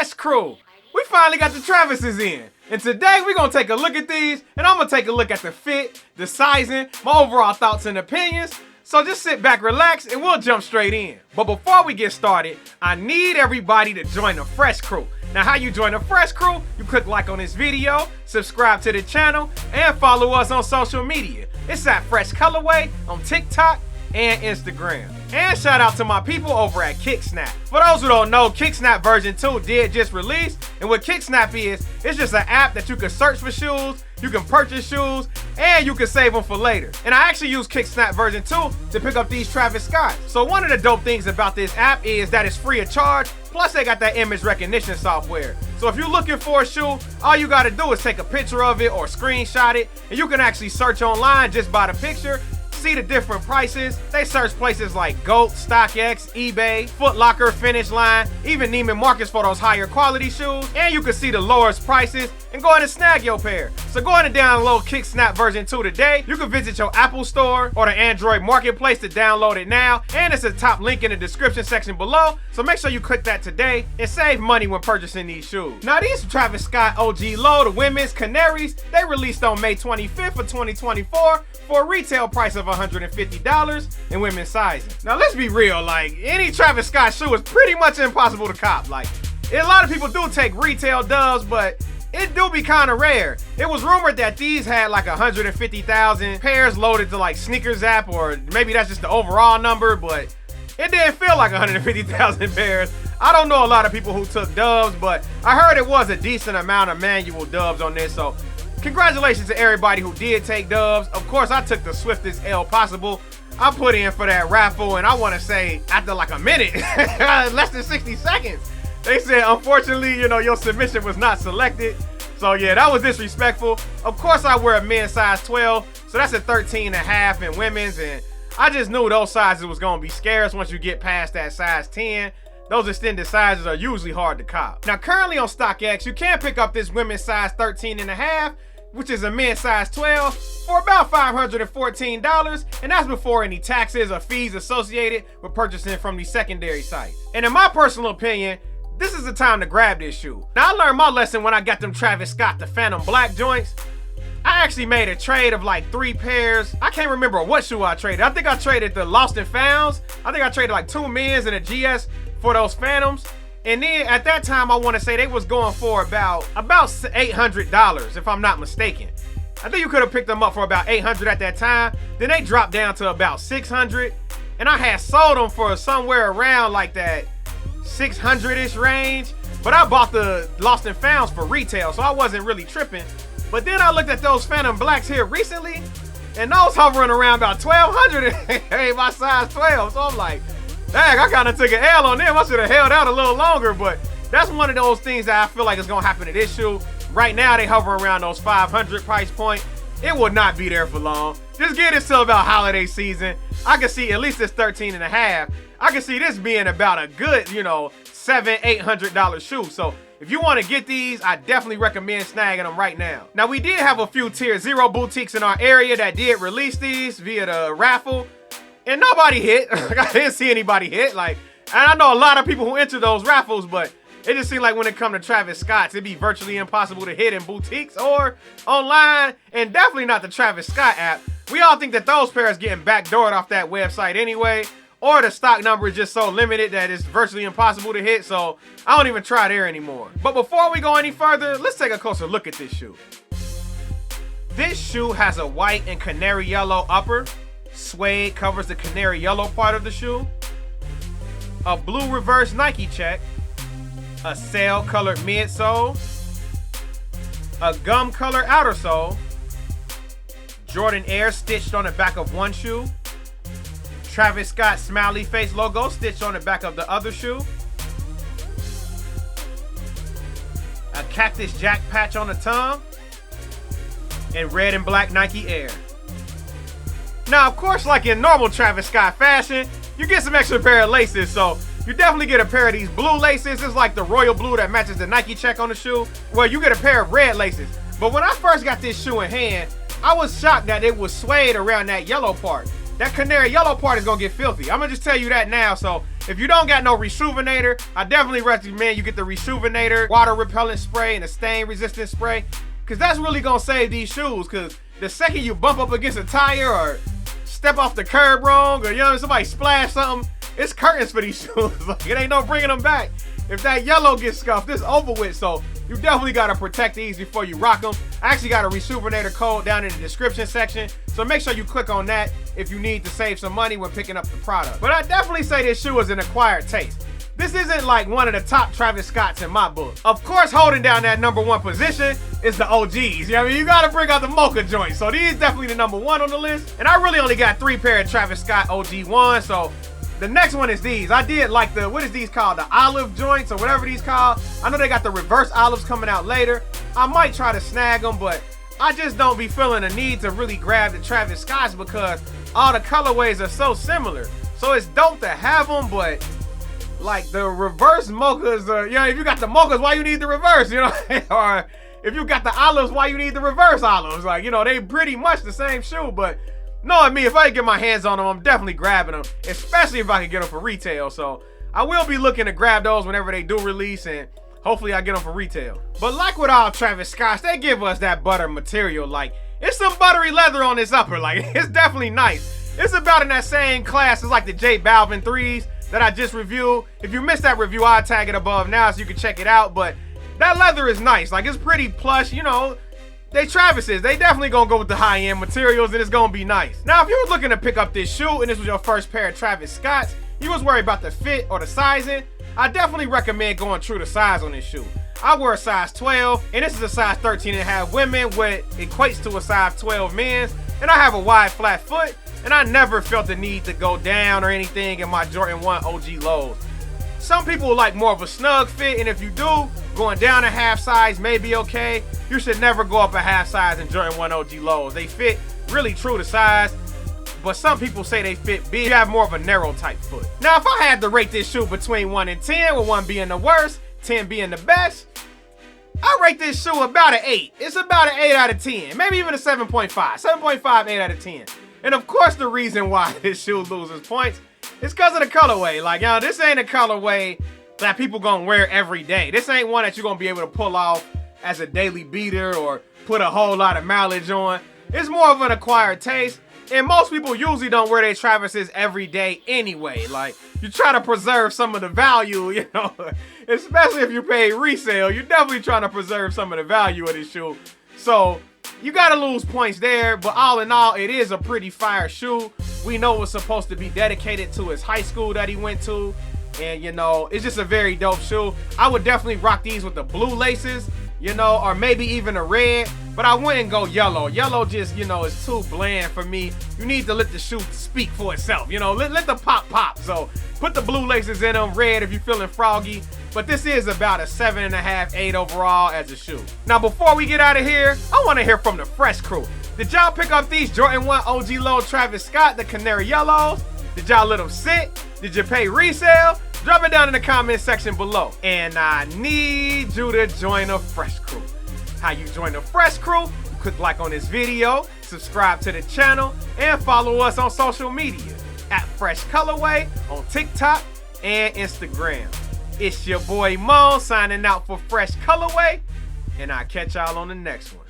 Fresh crew. We finally got the Travises in. And today we're gonna take a look at these, and I'm gonna take a look at the fit, the sizing, my overall thoughts and opinions. So just sit back, relax, and we'll jump straight in. But before we get started, I need everybody to join the Fresh crew. Now how you join the Fresh crew? You click like on this video, subscribe to the channel, and follow us on social media. It's at Fresh Colorway on TikTok and Instagram. And shout out to my people over at KickSnap. For those who don't know, KickSnap version 2 did just release, and what KickSnap is, it's just an app that you can search for shoes, you can purchase shoes, and you can save them for later. And I actually use KickSnap version 2 to pick up these Travis Scotts. So one of the dope things about this app is that it's free of charge, plus they got that image recognition software. So if you're looking for a shoe, all you gotta do is take a picture of it or screenshot it, and you can actually search online just by the picture, see the different prices. They search places like GOAT, StockX, eBay, Foot Locker, Finish Line, even Neiman Marcus for those higher quality shoes. And you can see the lowest prices and go ahead and snag your pair. So go ahead and download KickSnap version 2 today. You can visit your Apple store or the Android marketplace to download it now. And it's a top link in the description section below. So make sure you click that today and save money when purchasing these shoes. Now these Travis Scott OG Low, the women's Canaries, they released on May 25th of 2024 for a retail price of $150 in women's sizing. Now let's be real, like any Travis Scott shoe is pretty much impossible to cop. Like a lot of people do take retail dubs, but it do be kind of rare. It was rumored that these had like 150,000 pairs loaded to like Sneakers app, or maybe that's just the overall number, but it didn't feel like 150,000 pairs. I don't know a lot of people who took dubs, but I heard it was a decent amount of manual dubs on this, so congratulations to everybody who did take dubs. Of course, I took the swiftest L possible. I put in for that raffle, and I want to say after like a minute, less than 60 seconds, they said, unfortunately, you know, your submission was not selected. So yeah, that was disrespectful. Of course, I wear a men's size 12, so that's a 13.5 in women's, and I just knew those sizes was gonna be scarce once you get past that size 10. Those extended sizes are usually hard to cop. Now currently on StockX, you can pick up this women's size 13.5, which is a men's size 12, for about $514, and that's before any taxes or fees associated with purchasing from the secondary site. And in my personal opinion, this is the time to grab this shoe. Now I learned my lesson when I got them Travis Scott the Phantom Black joints. I actually made a trade of like 3 pairs. I can't remember what shoe I traded. I think I traded the Lost and Founds. I think I traded like 2 men's and a GS for those Phantoms. And then at that time, I want to say they was going for about $800, if I'm not mistaken. I think you could have picked them up for about $800 at that time. Then they dropped down to about $600, and I had sold them for somewhere around like that $600-ish range. But I bought the Lost and Founds for retail, so I wasn't really tripping. But then I looked at those Phantom Blacks here recently, and those hovering around about $1,200. Hey, my size 12, so I'm like, dang, I kind of took an L on them. I should have held out a little longer, but that's one of those things that I feel like is going to happen to this shoe. Right now, they hover around those $500 price point. It will not be there for long. Just get it till about holiday season. I can see at least this 13.5. I can see this being about a good, you know, $700-800 shoe. So if you want to get these, I definitely recommend snagging them right now. Now, we did have a few Tier 0 boutiques in our area that did release these via the raffle, and nobody hit. I didn't see anybody hit. Like, and I know a lot of people who enter those raffles, but it just seemed like when it comes to Travis Scott's, it'd be virtually impossible to hit in boutiques or online, and definitely not the Travis Scott app. We all think that those pairs getting backdoored off that website anyway, or the stock number is just so limited that it's virtually impossible to hit, so I don't even try there anymore. But before we go any further, let's take a closer look at this shoe. This shoe has a white and canary yellow upper. Suede covers the canary yellow part of the shoe. A blue reverse Nike check. A sail colored midsole. A gum color outer sole. Jordan Air stitched on the back of one shoe. Travis Scott smiley face logo stitched on the back of the other shoe. A Cactus Jack patch on the tongue. And red and black Nike Air. Now, of course, like in normal Travis Scott fashion, you get some extra pair of laces, so you definitely get a pair of these blue laces. It's like the royal blue that matches the Nike check on the shoe. Well, you get a pair of red laces. But when I first got this shoe in hand, I was shocked that it was suede around that yellow part. That canary yellow part is gonna get filthy. I'm gonna just tell you that now. So If you don't got no RESHOEVN8R, I definitely recommend you get the RESHOEVN8R water repellent spray and the stain resistant spray, because that's really gonna save these shoes. Because the second you bump up against a tire or step off the curb wrong, or somebody splash something, it's curtains for these shoes. Like, it ain't no bringing them back. If that yellow gets scuffed, it's over with. So you definitely gotta protect these before you rock them. I actually got a RESHOEVN8R code down in the description section, so make sure you click on that if you need to save some money when picking up the product. But I definitely say this shoe is an acquired taste. This isn't like one of the top Travis Scotts in my book. Of course, holding down that #1 position is the OGs. You know what I mean? You gotta bring out the mocha joints. So these definitely the #1 on the list. And I really only got 3 pair of Travis Scott OG ones, so the next one is these. I did like the, what is these called? The olive joints or whatever these called. I know they got the reverse olives coming out later. I might try to snag them, but I just don't be feeling a need to really grab the Travis Scotts because all the colorways are so similar. So it's dope to have them, but like the reverse mochas, if you got the mochas, why you need the reverse, or if you got the olives, why you need the reverse olives? Like, they pretty much the same shoe, but knowing me, if I can get my hands on them, I'm definitely grabbing them, especially if I can get them for retail. So I will be looking to grab those whenever they do release, and hopefully I get them for retail. But like with all Travis Scotts, they give us that butter material. Like, it's some buttery leather on this upper. Like, it's definitely nice. It's about in that same class as like the J Balvin 3s that I just reviewed. If you missed that review, I'll tag it above now so you can check it out. But that leather is nice. Like, it's pretty plush, They Travises, they definitely gonna go with the high-end materials and it's gonna be nice. Now, if you was looking to pick up this shoe and this was your first pair of Travis Scotts, you was worried about the fit or the sizing, I definitely recommend going true to size on this shoe. I wear a size 12, and this is a size 13.5 women, what equates to a size 12 men's, and I have a wide, flat foot, and I never felt the need to go down or anything in my Jordan 1 OG lows. Some people like more of a snug fit, and if you do, going down a half size may be okay. You should never go up a half size in Jordan 1 OG lows. They fit really true to size, but some people say they fit big. You have more of a narrow type foot. Now, if I had to rate this shoe between 1 and 10, with 1 being the worst, 10 being the best, I rate this shoe about an 8. It's about an 8 out of 10, maybe even a 7.5. 7.5, 8 out of 10. And of course, the reason why this shoe loses points is because of the colorway. Like, this ain't a colorway that people gonna wear every day. This ain't one that you're gonna be able to pull off as a daily beater or put a whole lot of mileage on. It's more of an acquired taste. And most people usually don't wear their Travises every day anyway. Like, you try to preserve some of the value, especially if you pay resale. You're definitely trying to preserve some of the value of this shoe. So you gotta lose points there, but all in all, it is a pretty fire shoe. We know it's supposed to be dedicated to his high school that he went to, and it's just a very dope shoe. I would definitely rock these with the blue laces, or maybe even a red, but I wouldn't go yellow. Yellow just, is too bland for me. You need to let the shoe speak for itself, let the pop. So put the blue laces in them, red if you're feeling froggy. But this is about a 7.5, 8 overall as a shoe. Now, before we get out of here, I want to hear from the Fresh crew. Did y'all pick up these Jordan 1 OG Low Travis Scott, the Canary Yellows? Did y'all let them sit? Did you pay resale? Drop it down in the comment section below. And I need you to join the Fresh crew. How you join the Fresh crew? Click like on this video, subscribe to the channel, and follow us on social media at Fresh Colorway on TikTok and Instagram. It's your boy Mo signing out for Fresh Colorway, and I'll catch y'all on the next one.